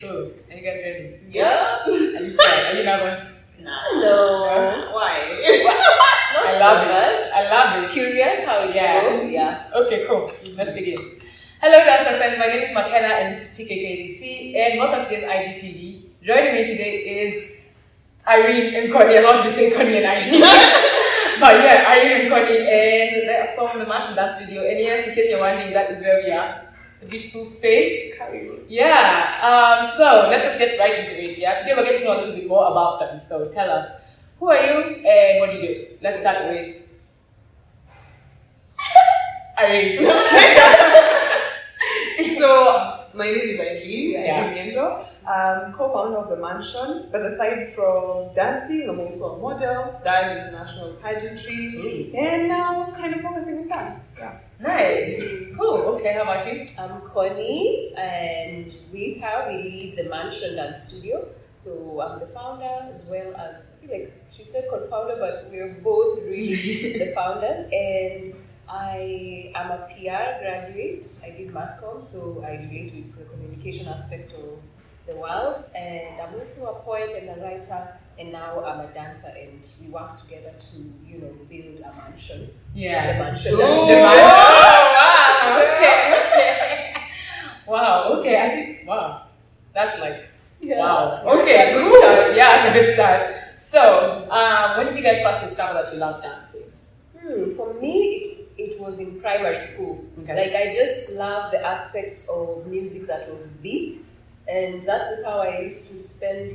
Oh, are you guys ready? Yeah. Are you scared? Are you nervous? No. Why? I love it. I love it. Curious how it go? Yeah. Okay, cool. Let's begin. Hello, dancer friends. My name is Makena and this is TKKDC. And welcome to today's IGTV. Joining me today is Irene and Connie. I thought you say Connie and Irene. But yeah, Irene and Connie. And they're from the Mansion Dance Studio. And yes, in case you're wondering, that is where we are. The beautiful space. Yeah. So let's just get right into it. Yeah. Today we're getting to know a little bit more about them. So tell us, who are you and what do you do? Let's start with Irene. So my name is Irene. Yeah. Irene. I'm co-founder of the Mansion. But aside from dancing, I'm also a model, done international pageantry, and now kind of focusing on dance. Yeah. Nice. Cool. Okay. How about you? I'm Connie, and with her we lead the Mansion Dance Studio. So I'm the founder as well as, I feel like she said co-founder, but we're both really the founders. And I am a PR graduate. I did mass comm, so I relate with the communication aspect of the world. And I'm also a poet and a writer, and now I'm a dancer, and we work together to, build a mansion. Yeah. The mansion Ooh. dance Oh, studio. wow. Okay. Wow. Okay. I think. Wow. That's like. Yeah. Wow. Okay. Good start. Yeah, it's a good start. So, when did you guys first discover that you love dancing? For me, it was in primary school. Okay. Like, I just loved the aspect of music that was beats, and that's just how I used to spend,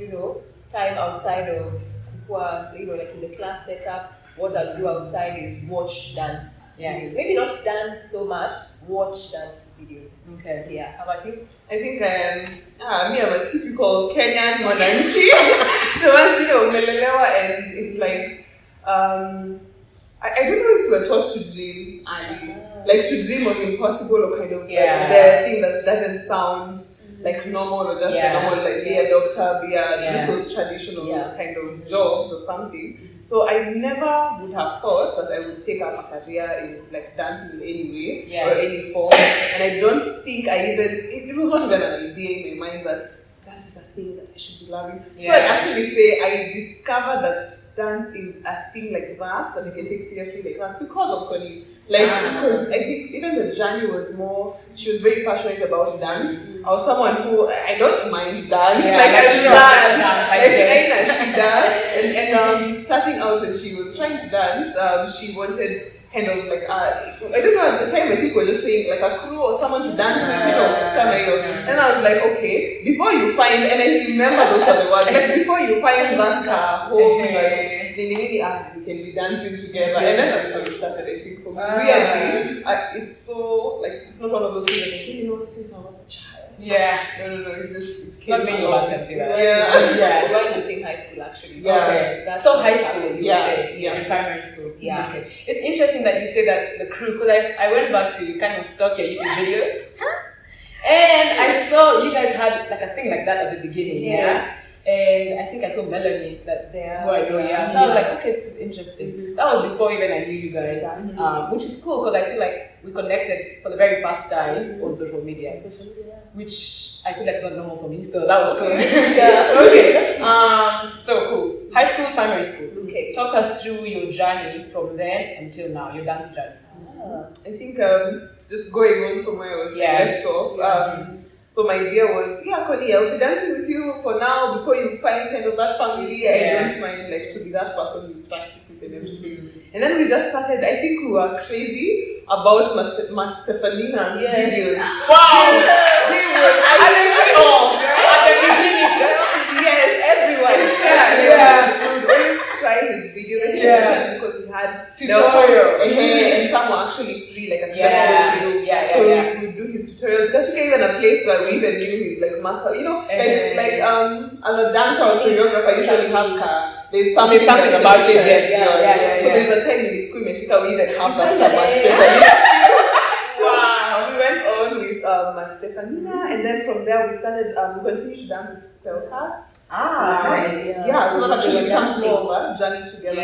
time outside of Kukua, like in the class setup. What I'll do outside is watch dance videos. Maybe not dance so much, watch dance videos. Okay. Yeah. How about you? I think me, I'm a typical Kenyan mwananchi. The ones, umelelewa, and it's like, I don't know if we were taught to dream, and like to dream of impossible or kind of like the thing that doesn't sound like normal or just the normal, like be a doctor, be a just those traditional kind of jobs or something. So I never would have thought that I would take up a career in like dancing in any way or any form. And I don't think it was not even an idea in my mind that dance is a thing that I should be loving. So I actually say I discovered that dance is a thing like that I can take seriously like that because of Connie. Like, because I think even the journey was more, she was very passionate about dance. I was someone who, I don't mind dance. Like, I dance. Like, she does. And starting out when she was trying to dance, she wanted kind of like, I don't know, at the time I think we were just saying like a crew or someone to dance with, and I was like, okay, before you find, and I remember those are the words, like before you find that home, like, we can be dancing together. And then that's how it started, I think, for me. Weirdly, it's so, like, it's not one of those things that I can say, since I was a child. Yeah. No, it's just, it came Not many of us can say that. Yeah. We're in the same high school, actually. Yeah. Okay. So high school, you would say. Yeah. In primary school. Yeah. Okay. It's interesting that you say that the crew, because I went back to kind of stalk your YouTube videos. And I saw you guys had like a thing like that at the beginning. Yeah. And I think I saw Melanie, who I know, So I was like, okay, this is interesting. That was before even I knew you guys, which is cool because I feel like we connected for the very first time on social media, which I feel like is not normal for me. So that was cool. Okay. So cool. High school, primary school. Okay. Talk us through your journey from then until now, your dance journey. I think just going on from where I was left off. So my idea was, Connie, I'll be dancing with you for now before you find kind of that family. I don't mind like to be that person you practice with and everything. And then we just started, I think we were crazy about Stefanina's videos. Wow! They were at the beginning, yes, everyone. We would always try his videos, especially because he had tutorial. And some were actually free, like at so we would do his tutorials. I think even a place where we even knew his like master, like as a dancer or choreographer, you usually have there's something about it. So there's a time in Makena we even have that Wow. We went on with Stefanina, and then from there we started. We continued to dance with Spellcast. Nice. So that actually becomes more of a journey together.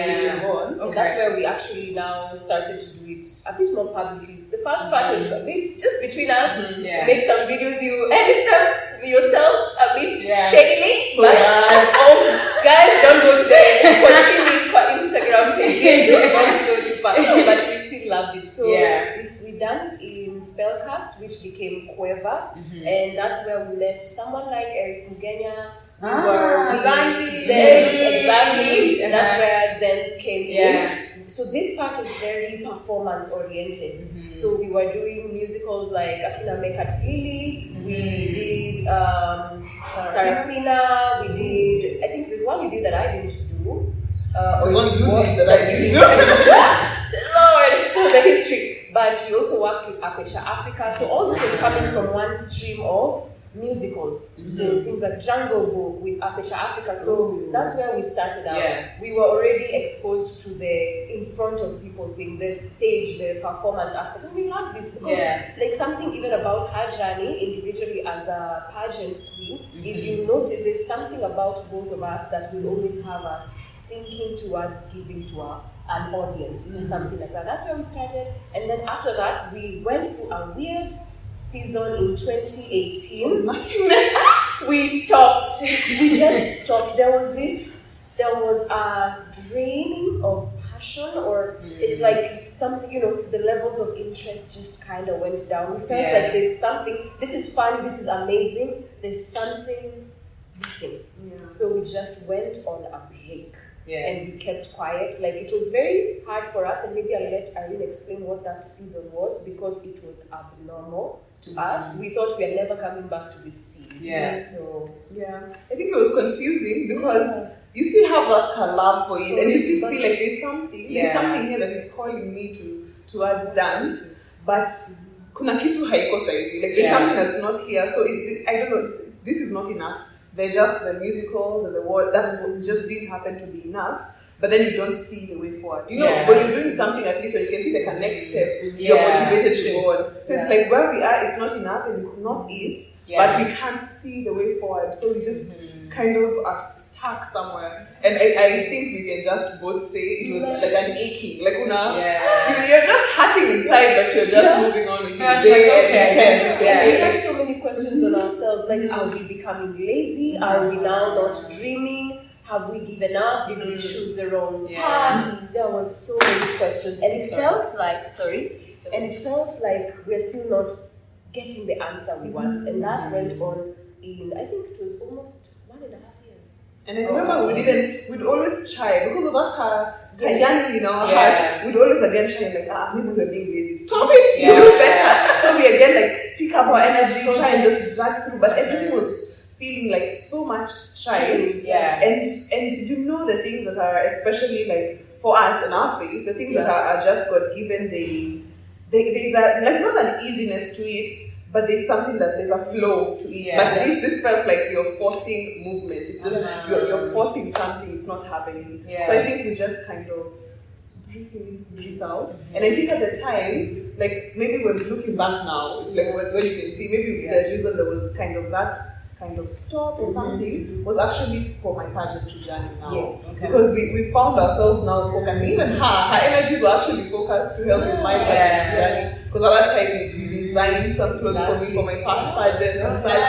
Okay. That's where we actually now started to do it a bit more publicly. The first part was a bit just between us. Make some videos, you edit them, yourselves a bit shadily. So bad. Guys, don't go to the Kochini Instagram page. Don't go too far. But we still loved it. So we danced in Spellcast, which became Cueva. And that's where we met someone like Eric Mugenya. Zens, exactly. That's where Zens came in. So this part was very performance oriented. So we were doing musicals like Akina Mekatlili, we did Sarafina, we did, I think there's one you did that I didn't do. The one you did that I didn't do. Yes, Lord, so the history. But we also worked with Aperture Africa. So all this was coming from one stream of musicals. So things like Jungle Book with Aperture Africa. So that's where we started out. We were already exposed to the in front of people thing, the stage, the performance aspect. And we loved it because like something even about her journey individually as a pageant queen is you notice there's something about both of us that will always have us thinking towards giving to an audience or something like that. That's where we started. And then after that we went through a weird season in 2018. We stopped. We just stopped. There was a draining of passion, or it's like something, the levels of interest just kind of went down. We felt like there's something, this is fun, this is amazing, there's something missing. So we just went on a break. And we kept quiet. Like it was very hard for us, and maybe I'll let Irene explain what that season was because it was abnormal to us. We thought we are never coming back to this scene. So I think it was confusing because you still have that love for it, and you still feel like there's something here that is calling me towards dance, but kuna kitu haiko saizi. Like there's something that's not here. So I don't know. This is not enough. They're just the musicals and the word that just didn't happen to be enough. But then you don't see the way forward. When you're doing something at least, when you can see like a next step, you're motivated to go on. So it's like where we are, it's not enough and it's not it, but we can't see the way forward. So we just kind of are stuck somewhere. And I think we can just both say it was like an aching. Like you're just hurting inside, but you're just moving on with your day. We had so many questions on ourselves, like are we becoming lazy? Are we now not dreaming? Have we given up? Did we choose the wrong path? There was so many questions, and it felt like we're still not getting the answer we want, and that went on in, I think it was almost 1.5 years. And I remember we'd always try because of that yearning in our heart. We'd always again try like maybe we're being lazy. Stop it, you do better. So we again like pick up our energy, try and just drag through, but everything was feeling like so much strife, and the things that are especially like for us in our faith, the things that are just God given, there's a like not an easiness to it, but there's something that there's a flow to it. But this felt like you're forcing movement. It's just you're forcing something. It's not happening. So I think we just kind of breathe in, breathe out, and I think at the time, like maybe when looking back now, it's like when you can see maybe the reason there was kind of that kind of stop or something was actually for my pageantry journey now. Because we found ourselves now focusing. Even her energies were actually focused to help with my pageantry journey. Because at that time we designed some clothes for me for my past pageants and such.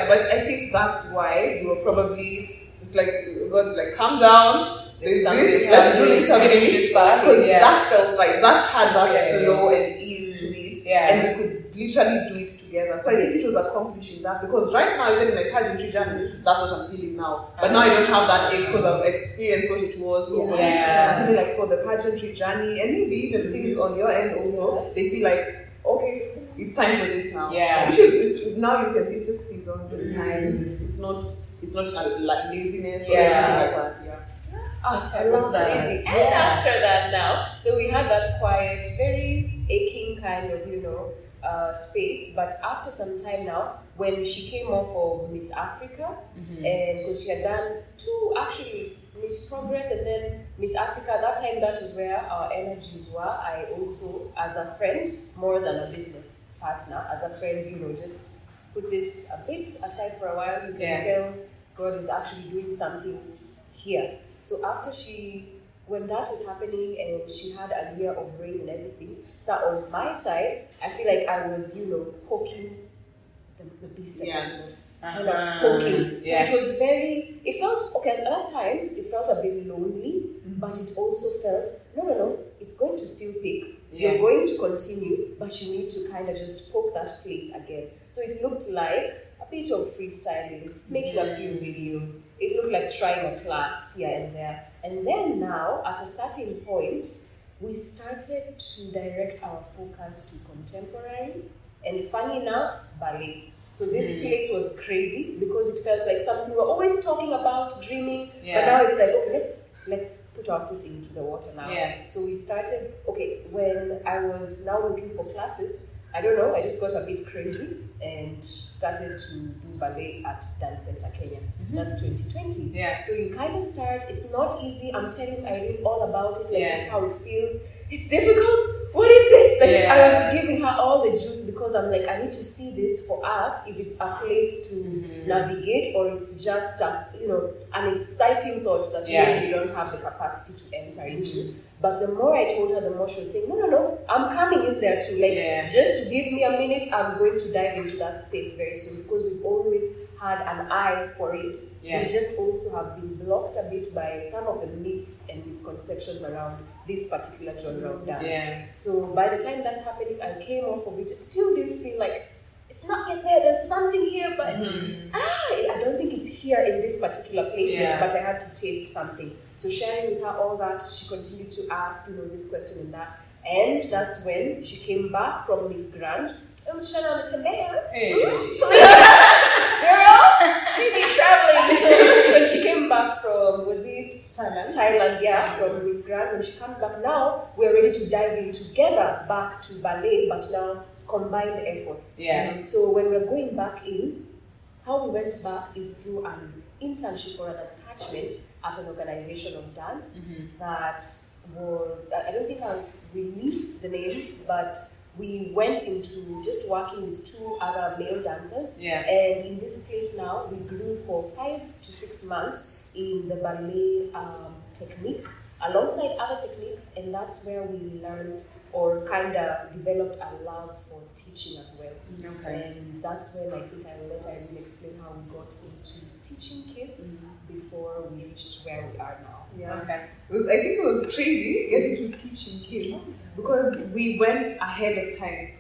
But I think that's why we were probably, it's like God's like, calm down. There's this, let's do this because that felt right. That had that flow and ease to it. And we could literally do it together. So I think this was accomplishing that because right now, even in my pageantry journey, that's what I'm feeling now. But now I don't have that ache because I've experienced what it was. I'm feeling like for the pageantry journey, and maybe even things on your end also, they feel like, okay, it's time for this now. Which is, now you can see it's just seasons and times. It's not like laziness or anything like that. It was crazy. And after that now, so we had that quiet, very aching kind of, space. But after some time now, when she came off of Miss Africa, and because she had done 2 actually, Miss Progress and then Miss Africa, that time that was where our energies were. I also, as a friend, more than a business partner, as a friend, just put this a bit aside for a while. You can tell God is actually doing something here. So after she when that was happening and she had a year of rain and everything, so on my side, I feel like I was, poking the beast again, kind of poking. So it was it felt, okay, at that time, it felt a bit lonely, but it also felt, no, it's going to still pick. You're going to continue, but you need to kind of just poke that place again. So it looked like a bit of freestyling, making a few videos. It looked like trying a class here and there. And then now, at a certain point, we started to direct our focus to contemporary and, funny enough, ballet. So this place was crazy because it felt like something we were always talking about, dreaming, but now it's like, okay, let's put our foot into the water now. So we started, when I was now looking for classes, I don't know, I just got a bit crazy and started to do ballet at Dance Center Kenya. That's 2020. So you kind of start, it's not easy. I'm telling Irene all about it, this is how it feels. It's difficult. What is this? I was giving her all the juice because I'm like, I need to see this for us, if it's a place to navigate or it's just an exciting thought that maybe you don't have the capacity to enter into. But the more I told her, the more she was saying, no, I'm coming in there too. Just give me a minute, I'm going to dive into that space very soon, because we've always had an eye for it. We just also have been blocked a bit by some of the myths and misconceptions around this particular genre of dance. So by the time that's happening, I came off of it. I still didn't feel like it's not yet there. There's something here, but I don't think it's here in this particular place yet. But I had to taste something. So sharing with her all that, she continued to ask, this question and that. And that's when she came back from Miss Grand. It was shout out to Mayor. Girl, she be traveling. So when she came back from, was it Thailand, from Miss Grand, when she comes back now, we're ready to dive in together back to ballet, but now combined efforts. So when we're going back in, how we went back is through an internship or an attachment at an organization of dance that was, I don't think I'll release the name, but we went into just working with 2 other male dancers. And in this place now, we grew for 5 to 6 months in the ballet technique alongside other techniques, and that's where we learned or kind of developed a love for teaching as well. And that's when I think I'll let Irene explain how we got into teaching kids before we reached where we are now. I think it was crazy getting to teaching kids because we went ahead of time.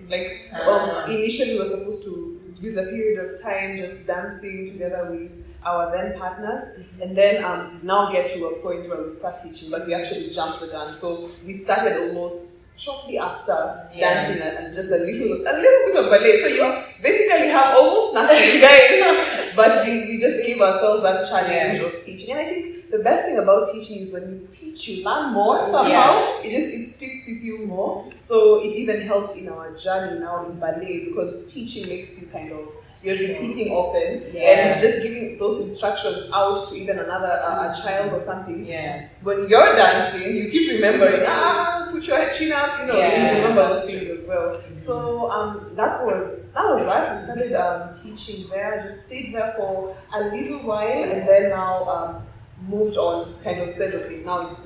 Initially we were supposed to use a period of time just dancing together with our then partners, and then now get to a point where we start teaching, but we actually jumped the gun. So we started almost shortly after dancing and just a little bit of ballet. So you basically have almost nothing, guys. But we just gave ourselves that challenge of teaching. And I think the best thing about teaching is when you teach, you learn more somehow. It sticks with you more. So it even helped in our journey now in ballet, because teaching makes you you're repeating often and just giving those instructions out to even another a child or something. When you're dancing, you keep remembering, put your chin up, you remember those things as well. So that was right. We started teaching there, just stayed there for a little while, and then now moved on, kind of said, okay, now it's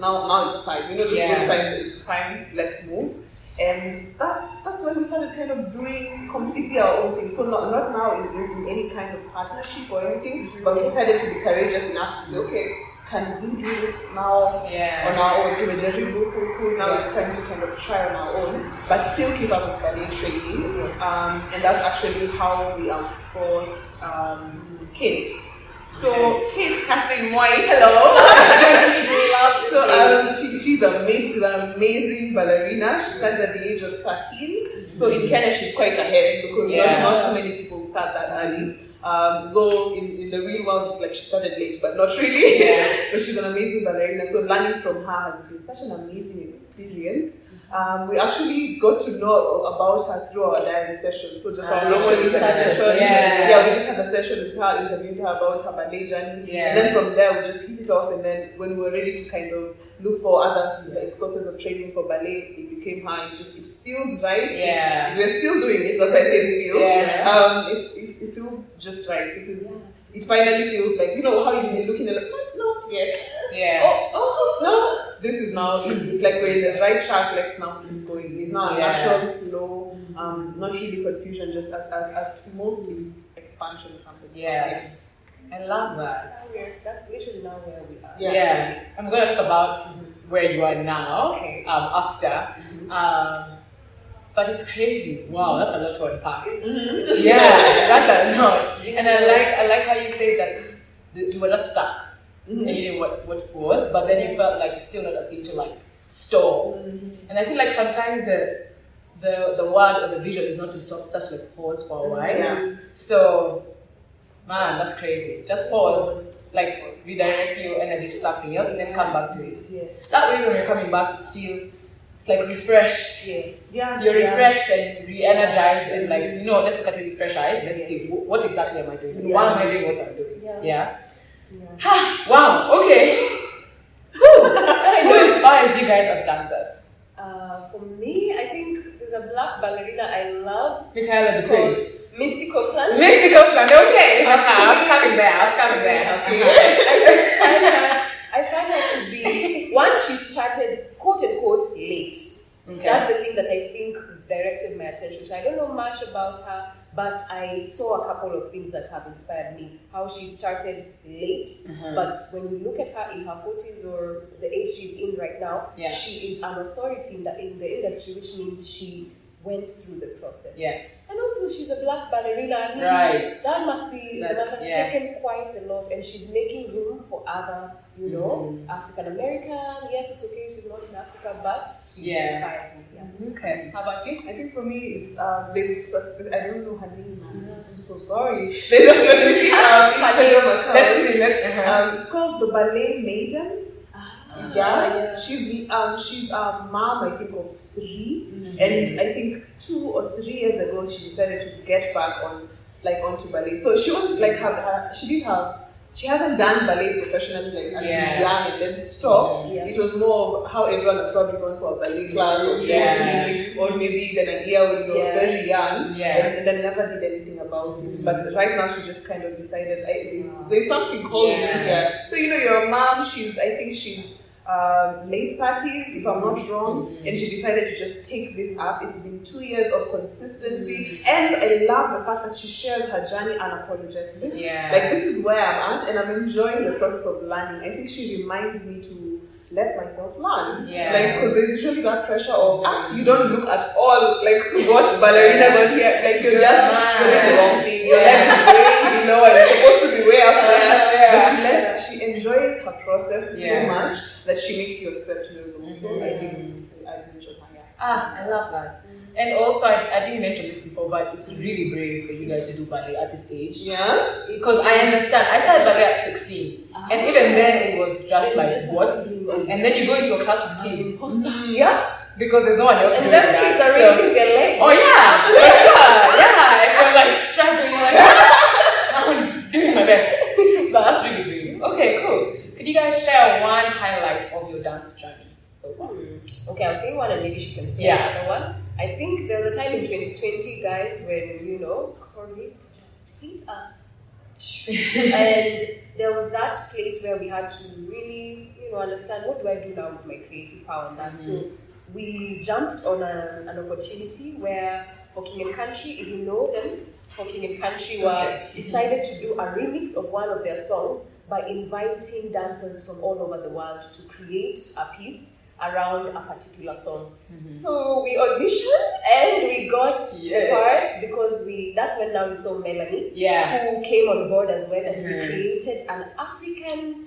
time. It's time, let's move. And that's when we started kind of doing completely our own thing. So not now in any kind of partnership or anything, but we decided to be courageous enough to say, okay, can we do this now on our own? Cool. Now it's time to kind of try on our own, but still keep up with ballet training. And that's actually how we outsourced kids. So Kate Catherine White, hello. She's amazing. She's an amazing ballerina. She started at the age of 13. So in Kenya, she's quite ahead because not too many people start that early. Though in the real world, it's like she started late, but not really. But she's an amazing ballerina. So learning from her has been such an amazing experience. We actually got to know about her through our diary session. So just our local session. We just had a session with her, interviewed her about her ballet journey. And then from there, we just hit it off. And then when we were ready to kind of look for other sources of training for ballet, it became her. It feels right. We're still doing it. That's why I say it feels. It feels just right. it finally feels like, you know how you've been looking at like, not yet. Yeah. Oh, almost now. This is now, it's like we're in the right track, let's now keep going. It's now a natural flow, not really confusion, just as mostly expansion or something. Yeah. I love that. That's literally now where we are. Yeah. I'm going to talk about where you are now, after. But it's crazy. Wow, that's a lot to unpack. Yeah, that's a lot. And I like how you say that you were just stuck. And you knew what it was, but then you felt like it's still not a thing to like stop. And I feel like sometimes the word or the vision is not to stop, it's just like pause for a while. Yeah. So, man, that's crazy. Just pause, like redirect your energy to something else, and then come back to it. Yes. That way, when you're coming back, it's like refreshed. Yes. Yeah. You're refreshed and re-energized, and like, you know, let's look at it with fresh eyes. Let's see what exactly am I doing? Why am I doing what I'm doing? Yeah. Wow. Okay. Who inspires you guys as dancers? For me, I think there's a black ballerina I love. Michaela's great. Mystical Plan. Mystical Plan. Okay. I was coming there. Okay. I find her to be one. She started quote unquote late. Okay. That's the thing that I think directed my attention to. I don't know much about her, but I saw a couple of things that have inspired me. How she started late, but when you look at her in her 40s or the age she's in right now, she is an authority in the industry, which means she went through the process. Yeah. And also she's a black ballerina. I mean, that must have taken quite a lot, and she's making room for other, you know, African American. Yes, it's okay she's not in Africa, but she inspires me. Yeah. Okay. How about you? I think for me it's I don't know her name. I'm so sorry. There's a specific Instagram account. Let's see. It's called the Ballet Maiden. She's a mom, I think, of 3, and I think 2 or 3 years ago she decided to get back onto ballet. So she wasn't like she hasn't done ballet professionally like until young and then stopped. It was more of how everyone has probably gone for a ballet class or maybe even an year when you were very young and then never did anything about it. But right now she just kind of decided there's something called here. So you know, your mom, I think she's late 30s, if I'm not wrong, and she decided to just take this up. It's been 2 years of consistency, and I love the fact that she shares her journey unapologetically. Like, this is where I'm at, and I'm enjoying the process of learning. I think she reminds me to let myself learn. Like, because there's usually that pressure of, you don't look at all, like, what ballerinas out here, like, you're just doing the wrong thing. Your leg is way below, and it's supposed to be way up there. But she enjoys her process so much that she makes you accept yours also. I think I enjoy her. I love that. And also, I didn't mention this before, but it's really brave for you guys to do ballet at this age. Yeah? Because I understand. I started ballet at 16. And even then, it was just like, what? And then you go into a class with kids. Because there's no one else doing that. And then kids are raising their legs. Oh, yeah. For sure. Yeah. And we're like struggling. Like, I'm doing my best. But that's really brave. Okay, cool. Could you guys share one highlight of your dance journey so far? Okay, I'll say one and maybe she can say another one. I think there was a time in 2020, guys, when, you know, COVID just hit us. And there was that place where we had to really, you know, understand, what do I do now with my creative power and that. So we jumped on an opportunity where for King and Country, if you know them, for King and Country decided to do a remix of one of their songs by inviting dancers from all over the world to create a piece around a particular song. So we auditioned and we got the part, because that's when now we saw Melanie, who came on board as well, and we created an African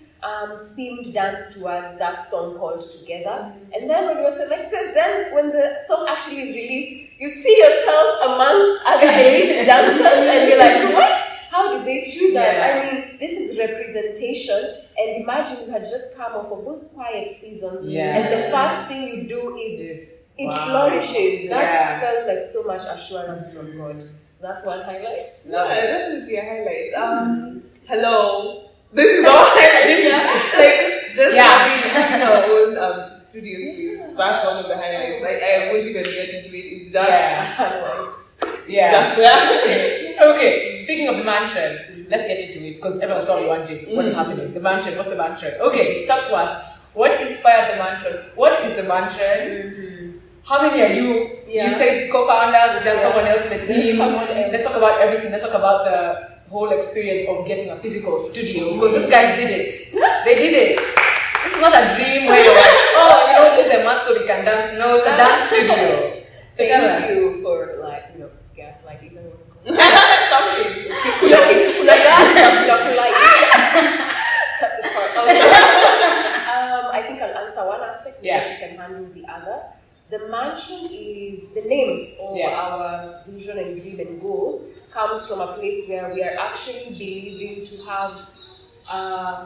themed dance towards that song called Together. And then when we were selected, then when the song actually is released, you see yourself amongst other elite dancers and you're like, what? How did they choose us? I mean, this is representation. And imagine you had just come off of those quiet seasons, and the first thing you do is it flourishes. That felt like so much assurance from God. So that's one highlight. No, definitely a highlight. Hello. This is all highlights. Like, just having our own studio space. That's one of the highlights. I won't even get into it. It's just highlights. Just there. Okay, speaking of the mansion, let's get into it because everyone's probably wondering what is happening. The mansion, what's the mansion? Okay, talk to us. What inspired the mansion? What is the mansion? How many are you? You said co-founders. Is there someone else in the team? Let's talk about everything. Let's talk about the whole experience of getting a physical studio because these guys did it. They did it. This is not a dream where you're like, oh, you don't need the mat so we can dance. No, it's a dance studio. So Thank you for gaslighting. Something. Cut this part. I think I'll answer one aspect because she can handle the other. The mansion is the name of our vision and dream and goal comes from a place where we are actually believing to have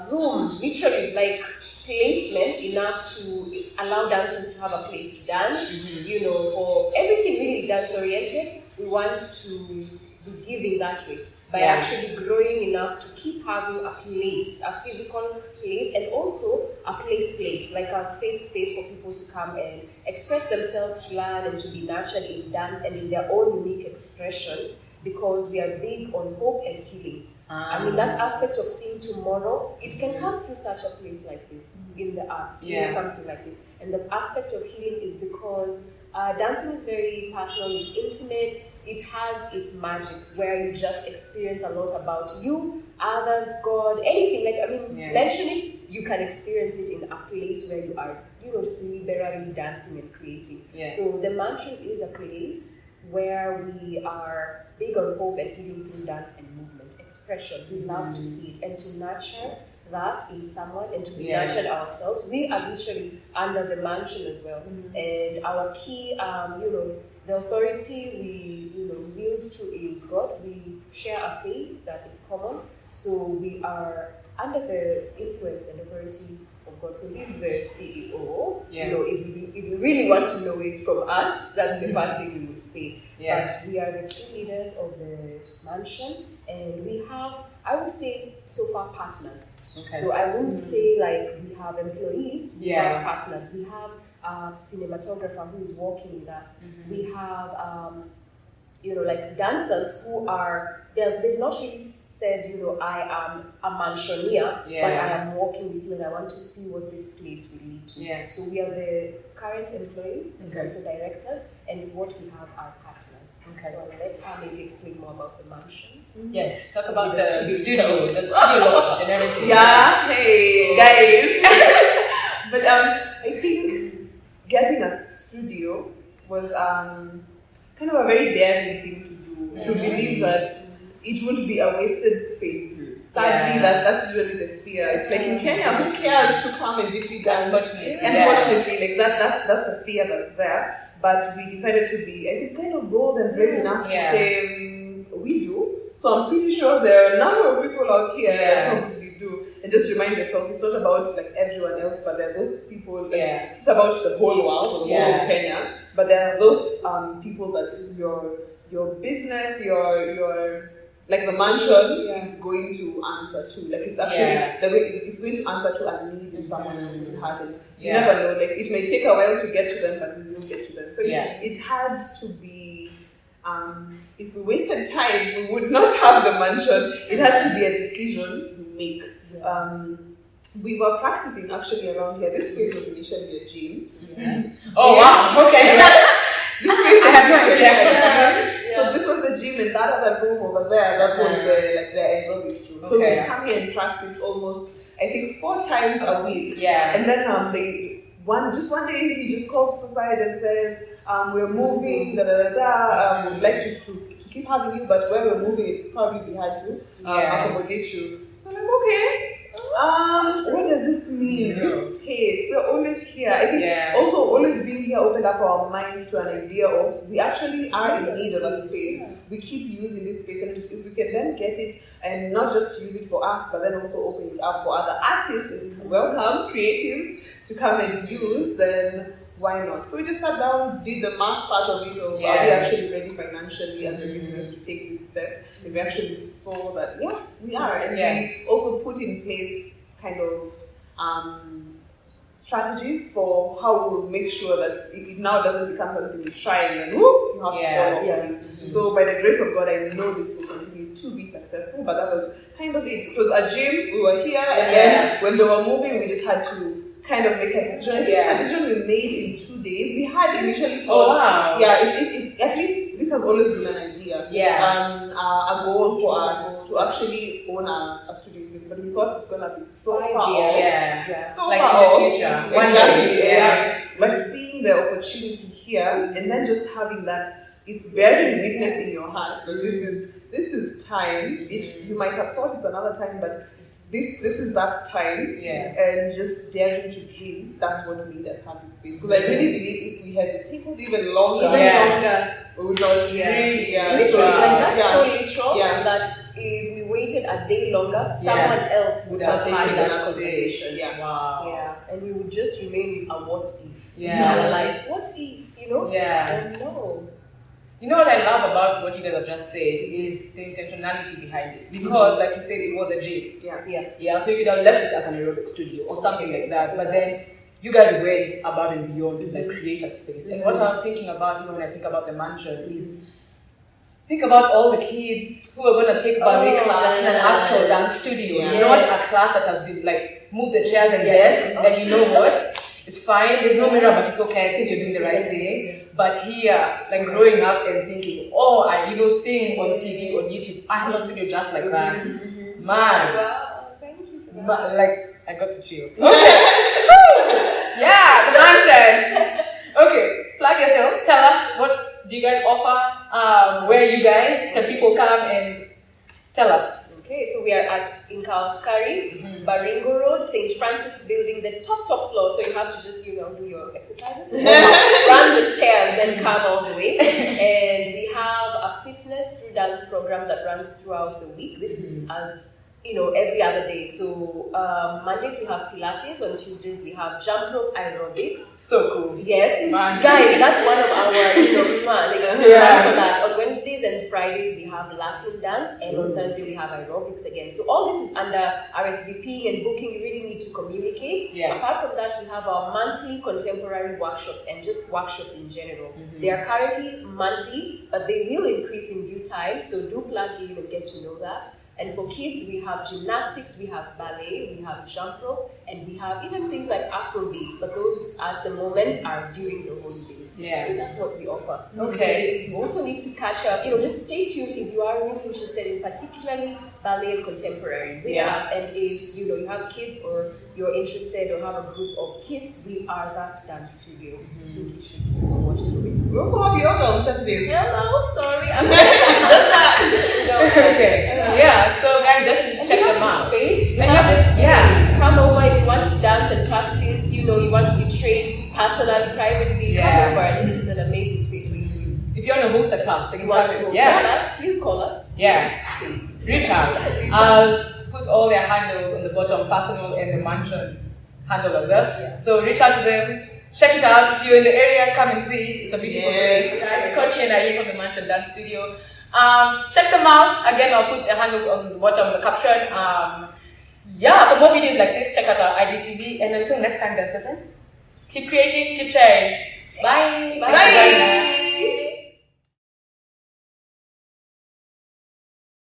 room, literally like placement enough to allow dancers to have a place to dance. You know, for everything really dance oriented, we want to be giving that way by actually growing enough to keep having a place, a physical place, and also a place, like a safe space for people to come and express themselves, to learn, and to be nurtured in dance and in their own unique expression, because we are big on hope and healing. I mean, that aspect of seeing tomorrow, it can come through such a place like this, in the arts, in something like this. And the aspect of healing is because dancing is very personal, it's intimate, it has its magic, where you just experience a lot about you, others, God, anything. Like, I mean, mention it, you can experience it in a place where you are, you know, just liberally dancing and creating. So the mansion is a place where we are big on hope and healing through dance and movement, expression. We love to see it and to nurture that in someone and to be nurtured ourselves. We are literally under the mansion as well. And our key, you know, the authority we, you know, yield to is God. We share a faith that is common. So we are under the influence and authority of God. So he's the CEO. You know, if you really want to know it from us, that's the first thing we would say. But we are the two leaders of the mansion, and we have, I would say, so far partners. So I wouldn't say like we have employees, we have partners. We have a cinematographer who is working with us. We have, you know, like dancers who are, they've not really said, you know, I am a mansioneer, but I am working with you and I want to see what this place will lead to. So we are the current employees and also directors, and what we have are partners. So I'll let her maybe explain more about the mansion. Yes, talk about the studio, the studio launch and everything. Hey guys. But I think getting a studio was kind of a very daring thing to do, to believe that it would be a wasted space. Sadly, that's usually the fear. It's like in Kenya, who cares to come and deeply dance? Unfortunately, like that's a fear that's there. But we decided to be, I think, kind of bold and brave enough to say, we do. So I'm pretty sure there are a number of people out here that probably do. And just remind yourself, it's not about like everyone else, but there are those people, like, it's about the whole world, or the whole of Kenya. But there are those people that your business, your like the mansion is going to answer to. Like it's actually it's going to answer to a need in someone else's heart. And you never know. Like it may take a while to get to them, but we will get to them. So it had to be. If we wasted time, we would not have the mansion. It had to be a decision we make. We were practicing actually around here. This place was initially a gym. Oh wow! Okay. This place was initially a gym. So this was the gym, and that other room over there, that was the aerobics room. So we come here and practice almost, I think, 4 times a week. And then one day he just calls us aside and says, we're moving, we'd like to keep having you, but where we're moving, it probably be hard to accommodate you. So I'm like, okay. What does this mean? This space, we're always here. I think also always being here opened up our minds to an idea of we actually are in need of a space. We keep using this space, and if we can then get it and not just use it for us, but then also open it up for other artists and welcome creatives to come and use, then why not? So we just sat down, did the math part of it, of are we actually ready financially as a business to take this step? And we actually saw that, we are. And we also put in place kind of strategies for how we will make sure that it now doesn't become something you try and then whoop, you have to follow up on it. So by the grace of God, I know this will continue to be successful, but that was kind of it. It was a gym, we were here, and then when they were moving, we just had to kind of make a decision. A decision we made in 2 days. We had initially thought, at least this has always been an idea. A goal for us to actually own a studio space, but we thought it's gonna be so far off. So like far in off. the future. Exactly. But seeing the opportunity here and then just having that, it's bearing witness in your heart. Like, this is time. You might have thought it's another time, but this is that time, and just daring to dream. That's what made us have this space. Because I really believe if we hesitated even longer, we would not really. That's so literal that if we waited a day longer, someone else would have had that conversation. And we would just remain with a what if in our life. What if, And no. You know what I love about what you guys have just said is the intentionality behind it. Because, like you said, it was a gym. So you could have left it as an aerobic studio or something like that. But then you guys went above and beyond to like create a space. And what I was thinking about, even when I think about the mansion, is think about all the kids who are going to take ballet class in an actual dance studio. Not a class that has been like move the chairs and desks. And you know what? It's fine, there's no mirror, but it's okay, I think you're doing the right thing. But here, like growing up and thinking, I seeing on TV, on YouTube, I have a studio just like that. Man. Wow, thank you for that. Like, I got the chills. Okay. The mansion. Okay, plug yourselves, tell us what do you guys offer, where you guys, can people come and tell us. Okay, so we are at Inkawaskari, Baringo Road, St. Francis Building, the top floor. So you have to just, do your exercises, run the stairs, then come all the way. And we have a fitness through dance program that runs throughout the week. This is as every other day. So Mondays we have Pilates, on Tuesdays we have jump rope aerobics. So cool. Yes, guys, that's one of our for that. On Wednesdays and Fridays we have Latin dance, and on Thursday we have aerobics again. So all this is under RSVP and booking. You really need to communicate. Apart from that, we have our monthly contemporary workshops and just workshops in general. They are currently monthly, but they will increase in due time. So do plug in and get to know that. And for kids, we have gymnastics, we have ballet, we have jump rope, and we have even things like Afrobeat, but those at the moment are during the holidays. That's what we offer. Okay. You also need to catch up, just stay tuned if you are really interested in particularly ballet and contemporary with us. And if you have kids or you're interested or have a group of kids, we are that dance studio. You should watch this video. We also have yoga on Saturdays. No, sorry. I'm just that. So guys, definitely check them out. Space. And you have this, come over if you want to dance and practice. You want to be trained personally, privately. Come over. This is an amazing space for you to use. If you want to host a class, you want to host a class, please call us. Please reach out. I'll put all their handles on the bottom, personal and the mansion handle as well. So reach out to them. Check it out. If you're in the area, come and see. It's a beautiful place. Connie and Irene from the Mansion Dance Studio. Check them out. Again, I'll put the handles on the bottom of the caption. For more videos like this, check out our IGTV. And until next time, dancers, keep creating, keep sharing. Bye. Bye.